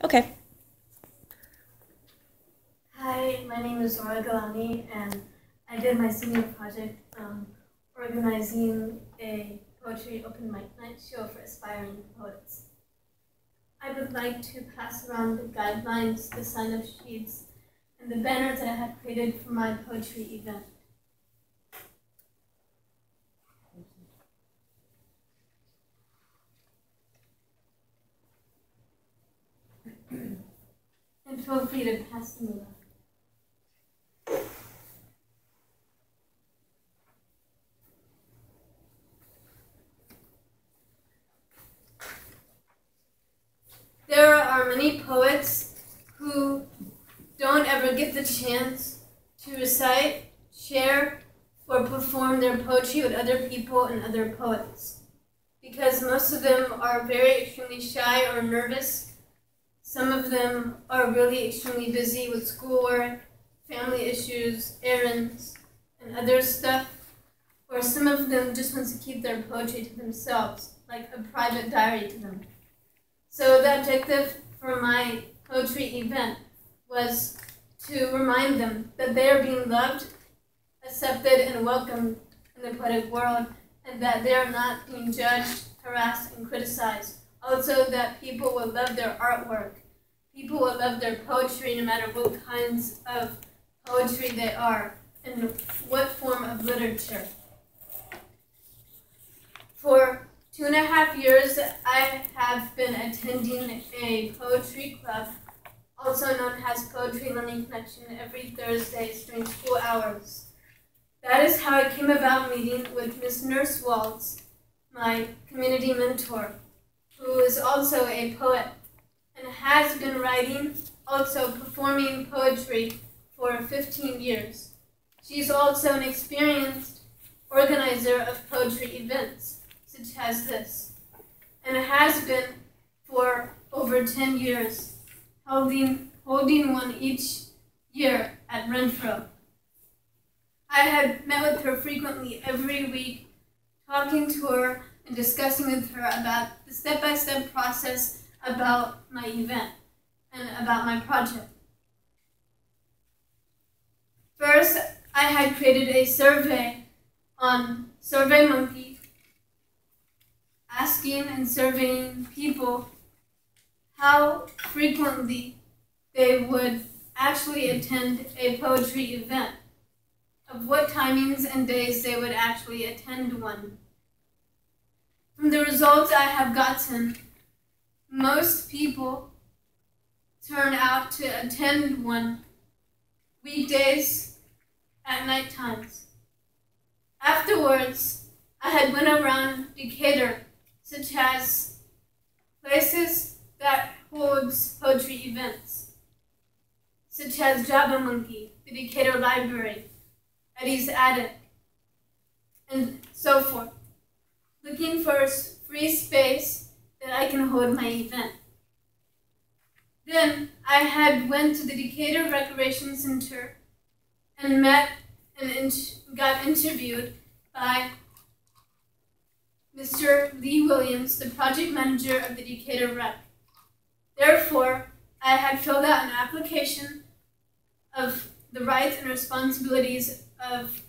Okay. Hi, my name is Zohra Gilani, and I did my senior project organizing a poetry open mic night show for aspiring poets. I would like to pass around the guidelines, the sign-up sheets, and the banners that I have created for my poetry event. And feel free to pass them around. There are many poets who don't ever get the chance to recite, share, or perform their poetry with other people and other poets, because most of them are very extremely shy or nervous. Some of them are really extremely busy with schoolwork, family issues, errands, and other stuff, or some of them just want to keep their poetry to themselves, like a private diary to them. So the objective for my poetry event was to remind them that they are being loved, accepted, and welcomed in the poetic world, and that they are not being judged, harassed, and criticized. Also, that people will love their artwork. People will love their poetry no matter what kinds of poetry they are and what form of literature. For 2.5 years, I have been attending a poetry club, also known as Poetry Learning Connection, every Thursdays during school hours. That is how I came about meeting with Miss Nurse Waltz, my community mentor, who is also a poet and has been writing, also performing poetry for 15 years. She's also an experienced organizer of poetry events, such as this, and has been for over 10 years, holding one each year at Renfro. I had met with her frequently every week, talking to her and discussing with her about the step-by-step process about my event and about my project. First, I had created a survey on SurveyMonkey, asking and surveying people how frequently they would actually attend a poetry event, of what timings and days they would actually attend one. From the results I have gotten, most people turn out to attend one weekdays at night times. Afterwards, I had went around Decatur, such as places that holds poetry events, such as Java Monkey, the Decatur Library, Eddie's Attic, and so forth, looking for a free space that I can hold my event. Then I had went to the Decatur Recreation Center and met and got interviewed by Mr. Lee Williams, the project manager of the Decatur Rec. Therefore, I had filled out an application of the rights and responsibilities of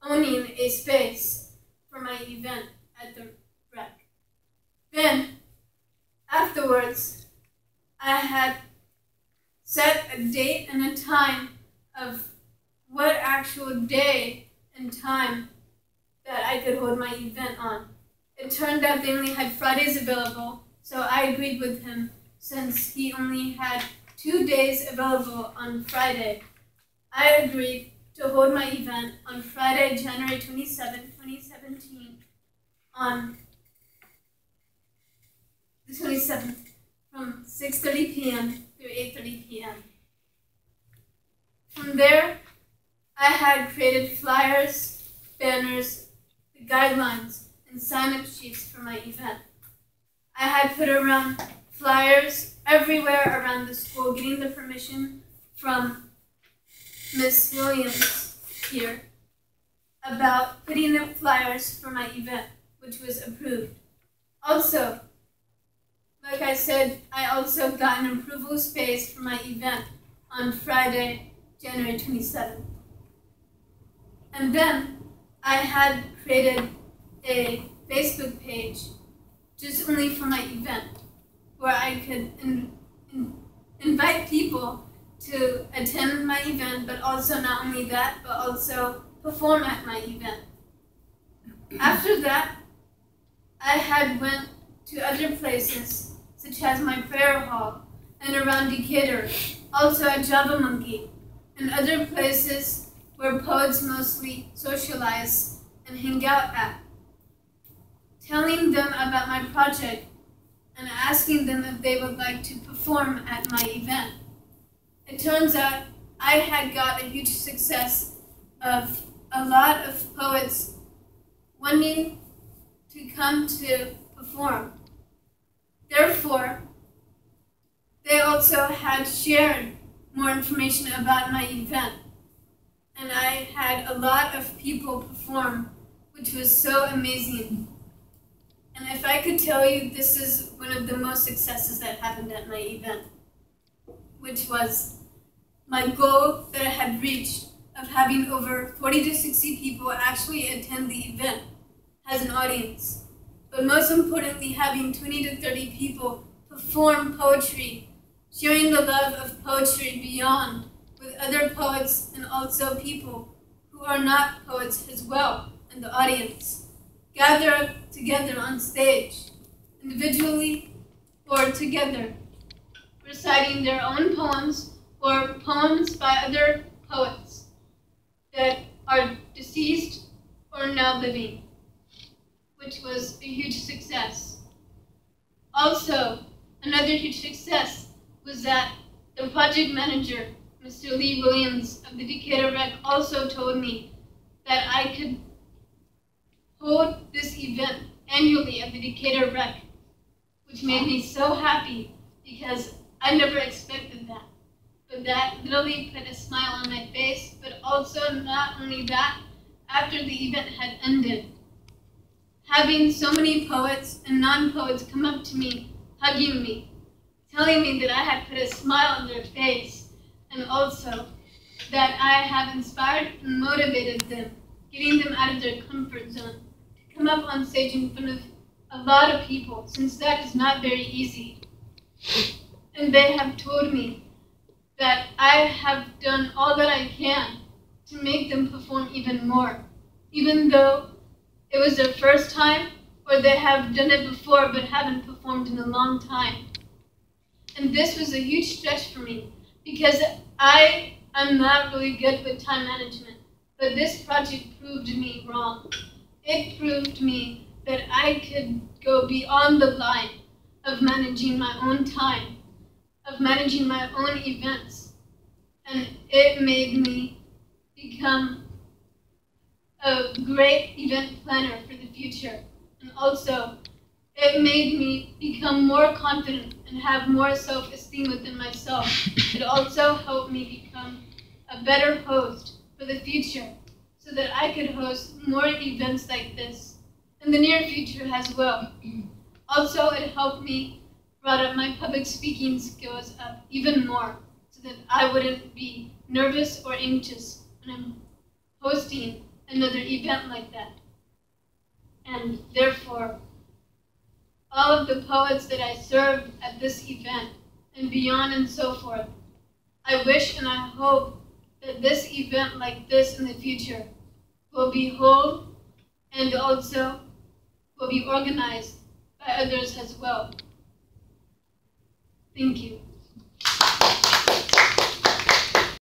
owning a space for my event at the rec. Then, afterwards, I had set a date and a time of what actual day and time that I could hold my event on. It turned out they only had Fridays available, so I agreed with him since he only had 2 days available on Friday. I agreed to hold my event on Friday, January 27, 2017, on the 27th, from 6:30 p.m. through 8:30 p.m. From there, I had created flyers, banners, the guidelines, and sign-up sheets for my event. I had put around flyers everywhere around the school, getting the permission from Miss Williams here about putting up flyers for my event, which was approved. Also, like I said, I also got an approval space for my event on Friday, January 27th. And then I had created a Facebook page just only for my event, where I could invite people to attend my event, but also not only that, but also perform at my event. After that, I had went to other places, such as my prayer hall and around Decatur, also at Java Monkey, and other places where poets mostly socialize and hang out at, telling them about my project and asking them if they would like to perform at my event. It turns out I had got a huge success of a lot of poets wanting to come to perform. Therefore, they also had shared more information about my event, and I had a lot of people perform, which was so amazing. And if I could tell you, this is one of the most successes that happened at my event, which was my goal that I had reached of having over 40 to 60 people actually attend the event as an audience. But most importantly, having 20 to 30 people perform poetry, sharing the love of poetry beyond with other poets and also people who are not poets as well in the audience, gather together on stage, individually or together, reciting their own poems or poems by other poets that are deceased or now living, which was a huge success. Also, another huge success was that the project manager, Mr. Lee Williams of the Decatur Rec, also told me that I could hold this event annually at the Decatur Rec, which made me so happy because I never expected that. But that literally put a smile on my face, but also not only that, after the event had ended, having so many poets and non-poets come up to me, hugging me, telling me that I had put a smile on their face, and also that I have inspired and motivated them, getting them out of their comfort zone, to come up on stage in front of a lot of people, since that is not very easy. And they have told me that I have done all that I can to make them perform even more, even though it was their first time, or they have done it before but haven't performed in a long time. And this was a huge stretch for me, because I am not really good with time management, but this project proved me wrong. It proved me that I could go beyond the line of managing my own time, of managing my own events, and it made me become a great event planner for the future. And also, it made me become more confident and have more self-esteem within myself. It also helped me become a better host for the future, so that I could host more events like this in the near future as well. Also, it helped me brought up my public speaking skills up even more, so that I wouldn't be nervous or anxious when I'm hosting another event like that. And therefore, all of the poets that I served at this event and beyond and so forth, I wish and I hope that this event like this in the future will be whole and also will be organized by others as well. Thank you.